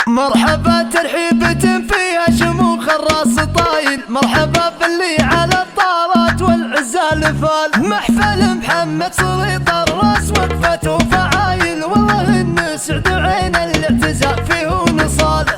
مرحبا ترحيبة فيها شموخ الراس طايل، مرحبا باللي على الطارات والعزال فال. محفل محمد سليط الراس وقفته فعايل، والله ان سعد عين الاعتزاء فيه ونصاله.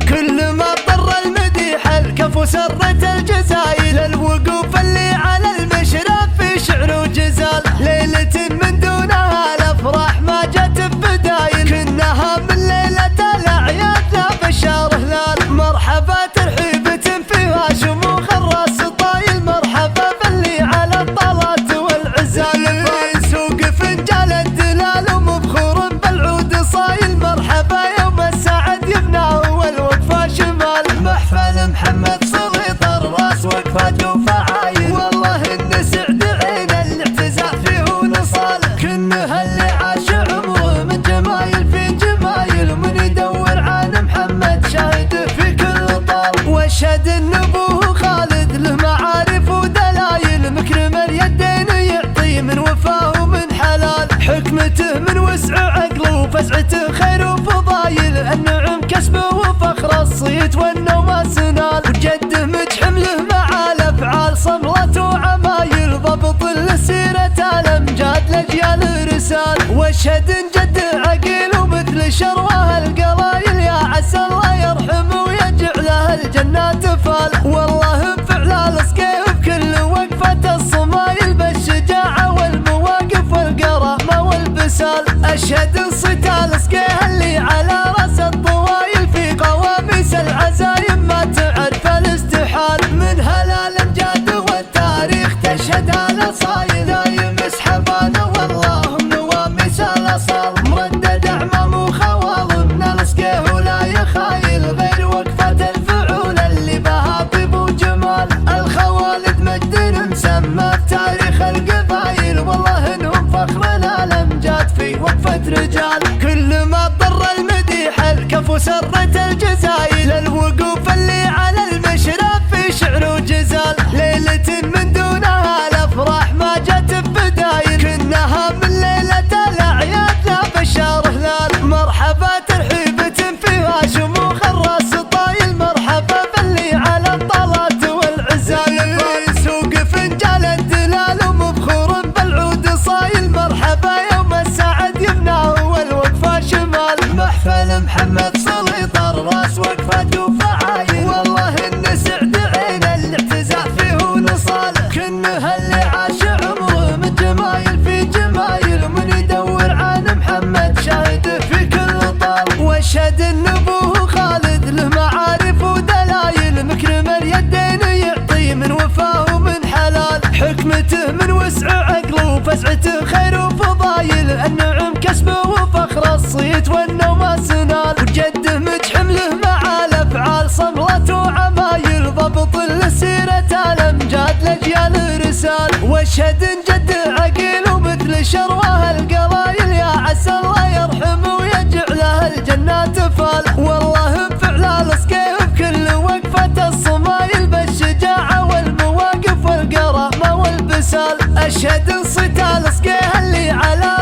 كل ما طر المديح الكف سرت الجزايل، الوقوف اللي على المشرف في شعر وجزال. ليلة من دونها الافراح ما جت ببدايل، كنها من ليلة الاعياد لا بشار هلال. مرحبا ترحيبة فيها شموخ الراس طايل، مرحبا باللي على الطلات والعزال. سوق فنجال الدلال ومبخور بالعود صايل، مرحبا يوم السعد يبناه والوقفة شمال. محفل محمد سليط الراس وقفته فعايل، والله ان سعد عين الاعتزاء فيه ونصاله. كنها اللي عاش عمره من جمايل في جمايل، ومن يدور عن محمد شاهد في كل طال. واشهد ان ابوه خالد له معارف ودلايل، مكرم اليدين يعطي من وفاه ومن حلال. حكمته من وسع عقله وفزعته خير وفضايل، النعم كسبه وفخر الصيت والنوم سنال. وجده مجحم له مع الافعال صملة وعمايل، ضبط لسيرة الامجاد لاجيال رسال. واشهد ان جده عقيل ومثل شروه القلايل، يا عسى الله يرحمه ويجعله الجنات فال. والله بفعل الاسقيه بكل وقفة الصمايل، بالشجاعة والمواقف والكرامة والبسال. اشهد ان صيت الاسقيه اللي على راس الطوايل، في قواميس العزايم ما تعرف الاستحال. من هلال الامجاد والتاريخ تشهد الاصايل، دايم اسحبانه والله نواميس الاصال. مردد اعمام وخوال من الاسقيه ولا يخايل، غير وقفة الفعول اللي بها بيبو جمال. الخوالد مجد مسمى في تاريخ القبايل، والله انهم فخر الامجاد في وقفة رجال. كل ما ضر المديح الكف سرت الجزايل، الوقوف اللي على المشرف في شعر وجزال. ليلة من دونها الافراح ما جت ببدايل، كنها من ليلة الاعياد لا بشار هلال. مرحبا ترحيبة فيها شموخ الراس طايل، مرحبا باللي على الطلات والعزال. سوق فنجال الدلال ومبخور بالعود صايل، مرحبا يوم السعد يبناه والوقفة شمال. محفل محمد سليط الراس وقفته فعايل، والله ان سعد عين الاعتزاء فيه ونصاله. كنها اللي عاش عمره من جمايل في جمايل، ومن يدور عن محمد شاهد في كل طال. واشهد ان ابوه خالد له معارف ودلايل، مكرم اليدين يعطي من وفاه ومن حلال. حكمته من وسع عقله وفزعته خير وفضايل، النعم كسبه وفخر الصيت والنوم سنال. وجده مجحم له مع الافعال صملة وعمايل، ضبط لسيرة الامجاد لاجيال رسال. واشهد ان جده عقيل ومثل شروه القلايل، يا عسى الله يرحمه ويجعله الجنات فال. والله بفعل الاسقيه بكل وقفة الصمايل، بالشجاعة والمواقف والكرامة والبسال. اشهد ان صيت الاسقيه اللي على